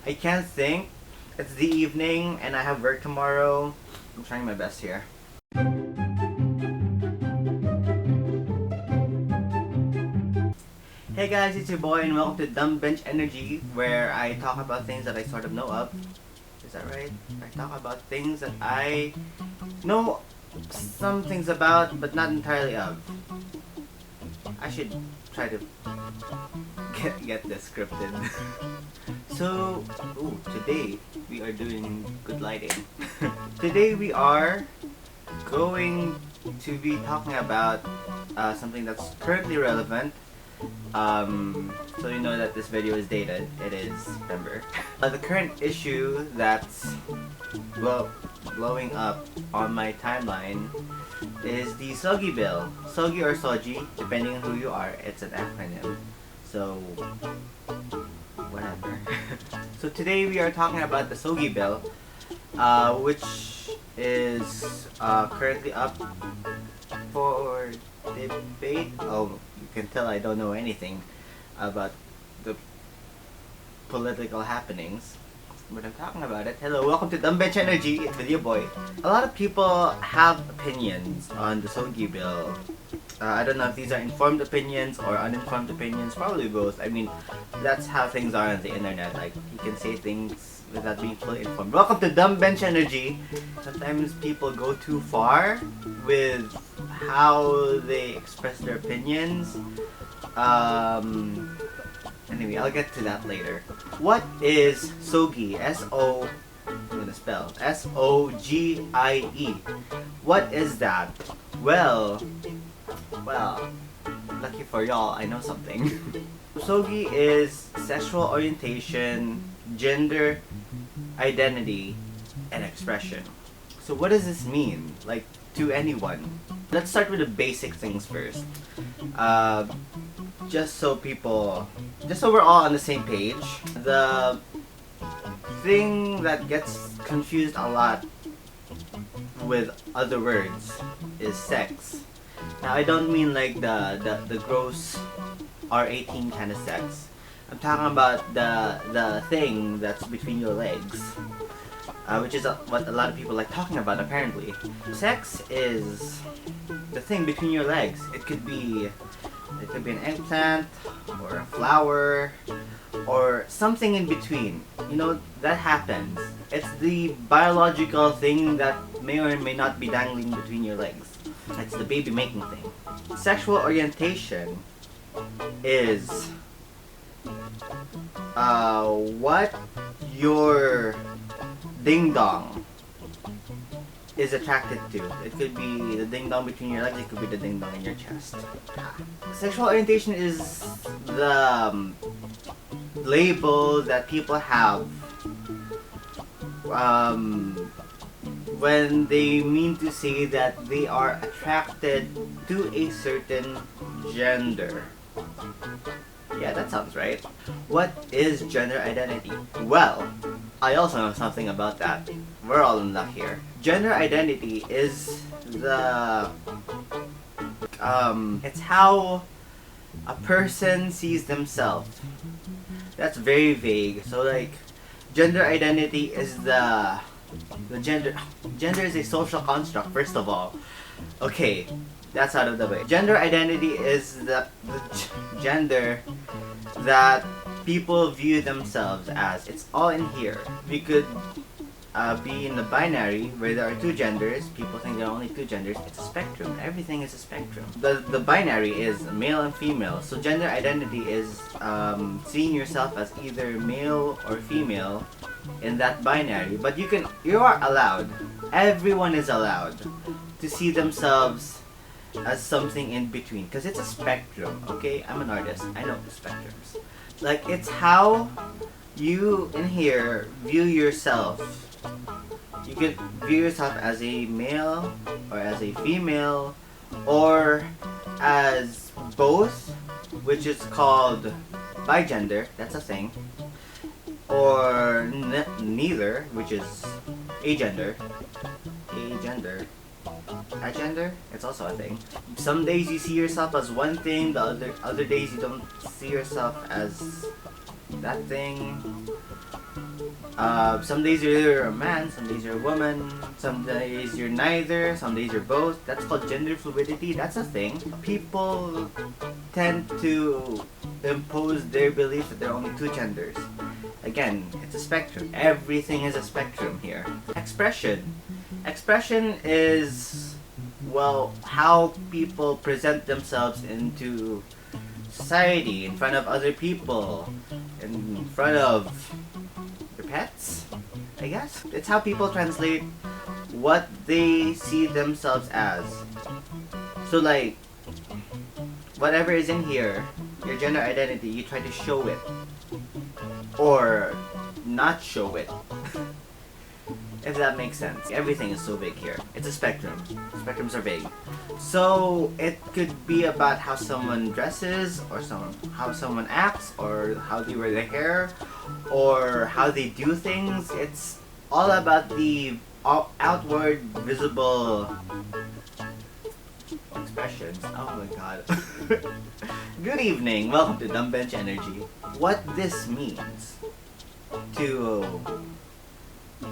I can't think. It's the evening and I have work tomorrow. I'm trying my best here. Hey guys, it's your boy and welcome to Dumb Bench Energy, where I talk about things that I sort of know of. Is that right? I talk about things that I know some things about, but not entirely of. I should try to get this scripted. So, today we are doing good lighting. Today we are going to be talking about something that's currently relevant. So you know that this video is dated. It is September. The current issue that's blowing up on my timeline is the SOGIE bill. SOGIE or SOGIE, depending on who you are, it's an acronym. So, whatever. So today we are talking about the SOGIE bill, which is currently up for debate. Oh, you can tell I don't know anything about the political happenings, but I'm talking about it. Hello, welcome to Dumb Bench Energy. It's with your boy. A lot of people have opinions on the SOGIE bill. I don't know if these are informed opinions or uninformed opinions. Probably both. I mean, that's how things are on the internet. Like, you can say things without being fully informed. Welcome to Dumb Bench Energy. Sometimes people go too far with how they express their opinions. Anyway, I'll get to that later. What is SOGIE? I'm gonna spell S-O-G-I-E. What is that? Well, lucky for y'all, I know something. SOGIE is sexual orientation, gender identity, and expression. So what does this mean, like, to anyone? Let's start with the basic things first. Just so we're all on the same page. The thing that gets confused a lot with other words is sex. Now, I don't mean like the gross R18 kind of sex. I'm talking about the thing that's between your legs, which is what a lot of people like talking about apparently. Sex is the thing between your legs. It could be an eggplant or a flower or something in between. You know, that happens. It's the biological thing that may or may not be dangling between your legs. It's the baby making thing. Sexual orientation is what your ding dong is attracted to. It could be the ding dong between your legs, it could be the ding dong in your chest. Sexual orientation is the label that people have when they mean to say that they are attracted to a certain gender. Yeah, that sounds right. What is gender identity? Well, I also know something about that. We're all in luck here. Gender identity is it's how a person sees themselves. That's very vague. So like, gender identity is the gender is a social construct, first of all. Okay, that's out of the way. Gender identity is the gender that people view themselves as. It's all in here. We could be in the binary where there are two genders. People think there are only two genders. It's a spectrum. Everything is a spectrum. The binary is male and female. So gender identity is seeing yourself as either male or female in that binary. But you are allowed. Everyone is allowed to see themselves as something in between, because it's a spectrum. Okay, I'm an artist. I know the spectrums. Like, it's how you in here view yourself. You could view yourself as a male or as a female or as both, which is called bigender. That's a thing. Or neither, which is agender. Agender? It's also a thing. Some days you see yourself as one thing, the other days you don't see yourself as that thing. Some days you're a man, some days you're a woman, some days you're neither, some days you're both. That's called gender fluidity. That's a thing. People tend to impose their belief that there are only two genders. Again, it's a spectrum. Everything is a spectrum here. Expression. Expression is, well, how people present themselves into society, in front of other people, in front of their pets, I guess. It's how people translate what they see themselves as. So like, whatever is in here, your gender identity, you try to show it. Or not show it. If that makes sense. Everything is so big here. It's a spectrum. Spectrums are big. So it could be about how someone dresses, or how someone acts, or how they wear their hair, or how they do things. It's all about the outward visible expressions. Oh my god. Good evening. Welcome to Dumb Bench Energy. What this means to,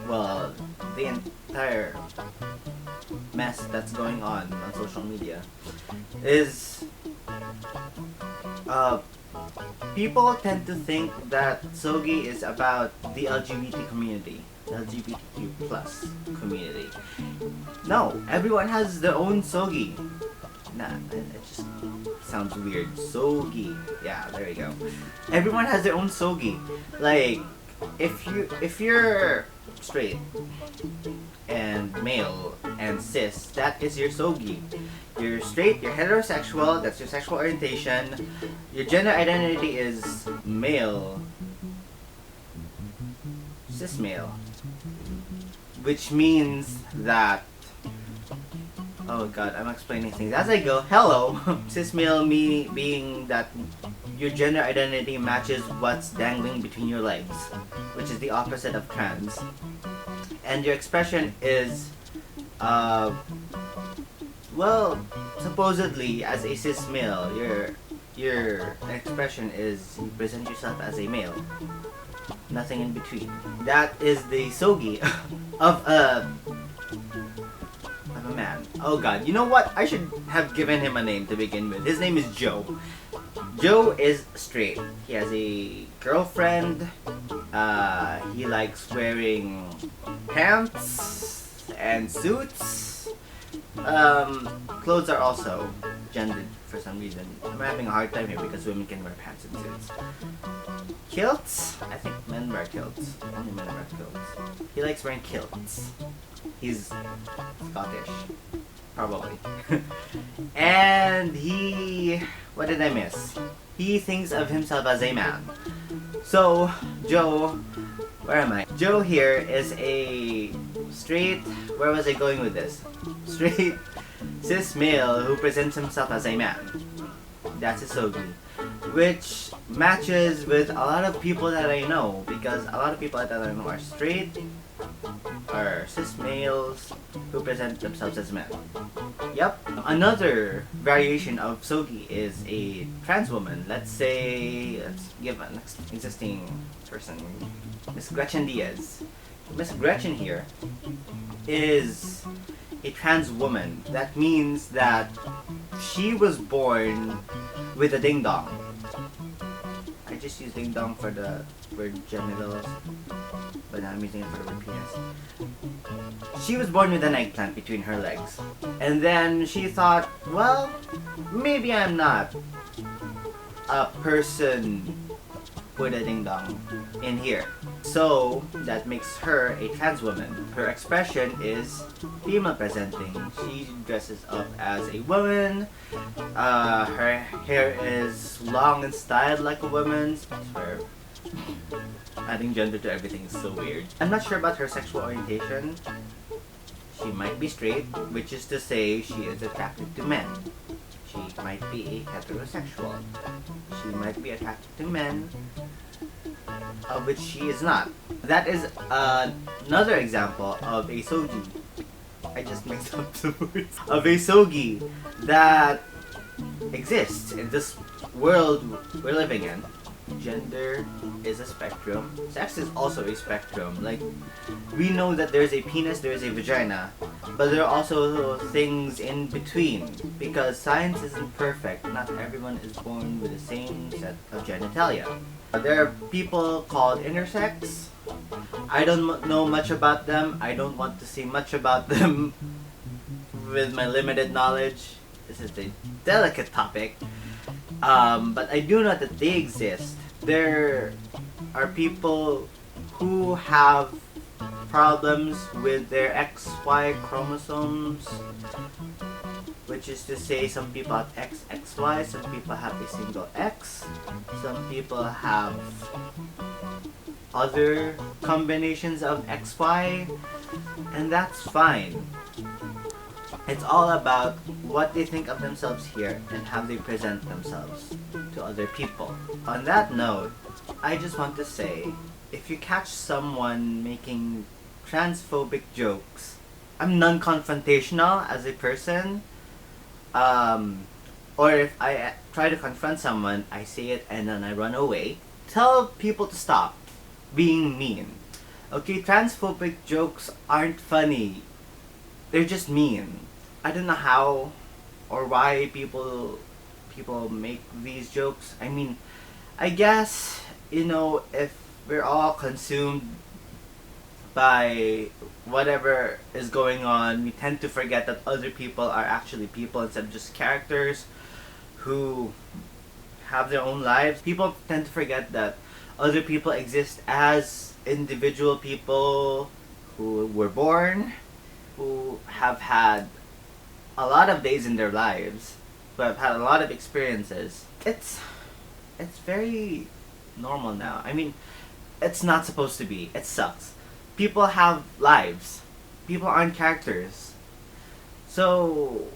well, the entire mess that's going on social media is people tend to think that SOGIE is about the LGBT community, the LGBTQ plus community. No, everyone has their own SOGIE. Nah, it just sounds weird. SOGIE. Yeah, there you go. Everyone has their own SOGIE. Like, if you're straight and male and cis, that is your SOGIE. You're straight, you're heterosexual, that's your sexual orientation. Your gender identity is male, cis male, which means that, oh god, I'm explaining things as I go. Hello, cis male me being that your gender identity matches what's dangling between your legs, which is the opposite of trans. And your expression is, well, supposedly as a cis male, your expression is you present yourself as a male. Nothing in between. That is the SOGIE of a man. Oh god, you know what? I should have given him a name to begin with. His name is Joe. Joe is straight. He has a girlfriend. He likes wearing pants and suits. Clothes are also gendered for some reason. I'm having a hard time here because women can wear pants and suits. Kilts? I think men wear kilts. Only men wear kilts. He likes wearing kilts. He's Scottish. Probably. And he... what did I miss? He thinks of himself as a man. So, Joe... where am I? Joe here is a straight... where was I going with this? Straight cis male who presents himself as a man. That's a SOGIE. Which matches with a lot of people that I know, because a lot of people that I know are straight, are cis males who present themselves as men. Yep. Another variation of SOGIE is a trans woman. Let's say, let's give an existing person, Miss Gretchen Diaz. Miss Gretchen here is a trans woman. That means that she was born with a ding dong. I just use ding dong for the word genitals, but now I'm using it for the word penis. She was born with an eggplant between her legs. And then she thought, well, maybe I'm not a person with a ding dong in here. So that makes her a trans woman. Her expression is female presenting. She dresses up as a woman. Her hair is long and styled like a woman's. Her adding gender to everything is so weird. I'm not sure about her sexual orientation. She might be straight, which is to say she is attracted to men. She might be a heterosexual. She might be attracted to men, of which she is not. That is another example of a SOGIE. I just mixed up the words. Of a SOGIE that exists in this world we're living in. gender is a spectrum. Sex is also a spectrum. Like, we know that there's a penis, there's a vagina, but there are also things in between, because science isn't perfect. Not everyone is born with the same set of genitalia. There are people called intersex. I don't know much about them. I don't want to say much about them with my limited knowledge. This is a delicate topic. But I do know that they exist. There are people who have problems with their XY chromosomes, which is to say some people have XXY, some people have a single X, some people have other combinations of XY, and that's fine. It's all about what they think of themselves here and how they present themselves to other people. On that note, I just want to say, if you catch someone making transphobic jokes, I'm non-confrontational as a person, or if I try to confront someone, I say it and then I run away. Tell people to stop being mean. Okay, transphobic jokes aren't funny. They're just mean. I don't know how or why people make these jokes. I mean, I guess, you know, if we're all consumed by whatever is going on, we tend to forget that other people are actually people instead of just characters who have their own lives. People tend to forget that other people exist as individual people who were born, who have had a lot of days in their lives, who have had a lot of experiences. It's very normal now. I mean, it's not supposed to be. It sucks. People have lives. People aren't characters. So,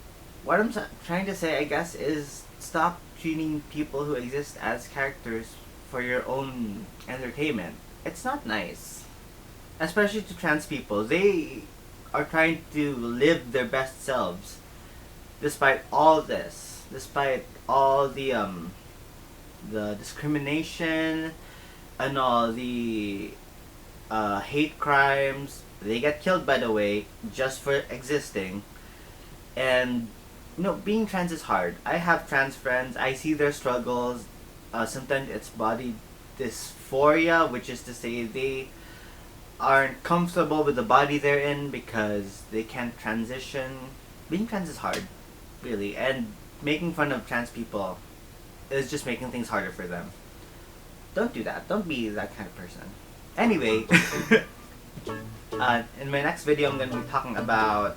what I'm trying to say, I guess, is stop treating people who exist as characters for your own entertainment. It's not nice. Especially to trans people. They are trying to live their best selves. Despite all this. Despite all the discrimination and all the hate crimes. They get killed, by the way, just for existing. And, you know, being trans is hard. I have trans friends. I see their struggles. Sometimes it's body dysphoria, which is to say they aren't comfortable with the body they're in because they can't transition. Being trans is hard, really. And making fun of trans people is just making things harder for them. Don't do that. Don't be that kind of person. Anyway, in my next video I'm going to be talking about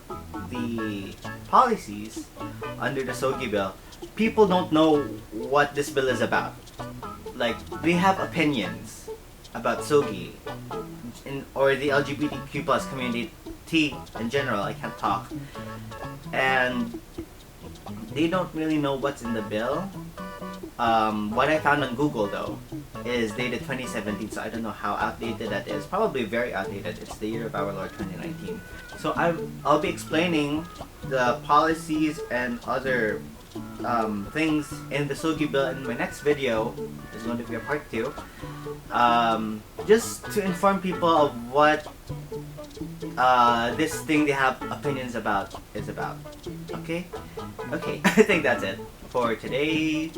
the policies under the SOGIE bill. People don't know what this bill is about. Like, they have opinions about SOGIE or the LGBTQ plus community in general. I can't talk. And they don't really know what's in the bill. What I found on Google, though, is dated 2017, so I don't know how outdated that is. Probably very outdated. It's the year of our Lord 2019. So I'll be explaining the policies and other things in the SOGIE bill in my next video. It's going to be a part 2. Just to inform people of what this thing they have opinions about is about. Okay? Okay, I think that's it for today.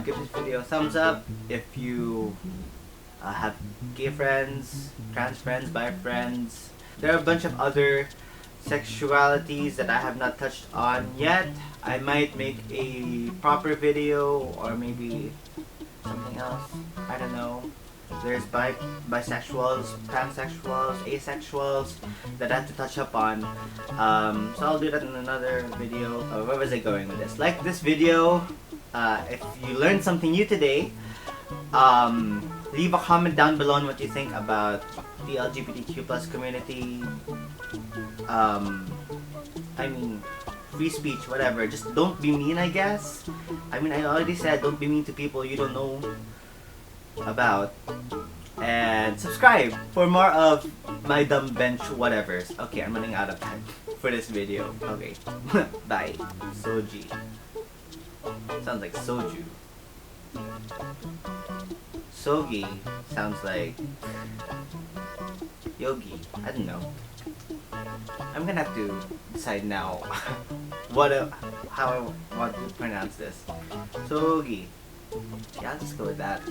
Give this video a thumbs up if you have gay friends, trans friends, bi friends. There are a bunch of other sexualities that I have not touched on yet. I might make a proper video or maybe something else. I don't know. There's bisexuals, pansexuals, asexuals that I have to touch up on. So I'll do that in another video. Where was I going with this? Like this video. If you learned something new today, leave a comment down below on what you think about the LGBTQ plus community. I mean, free speech, whatever. Just don't be mean, I guess. I mean, I already said don't be mean to people you don't know about. And subscribe for more of my dumb bench whatevers. Okay, I'm running out of time for this video. Okay, bye. SOGIE. Sounds like soju. Sogi sounds like yogi. I don't know. I'm gonna have to decide now how I want to pronounce this. Sogi. Yeah, I'll just go with that.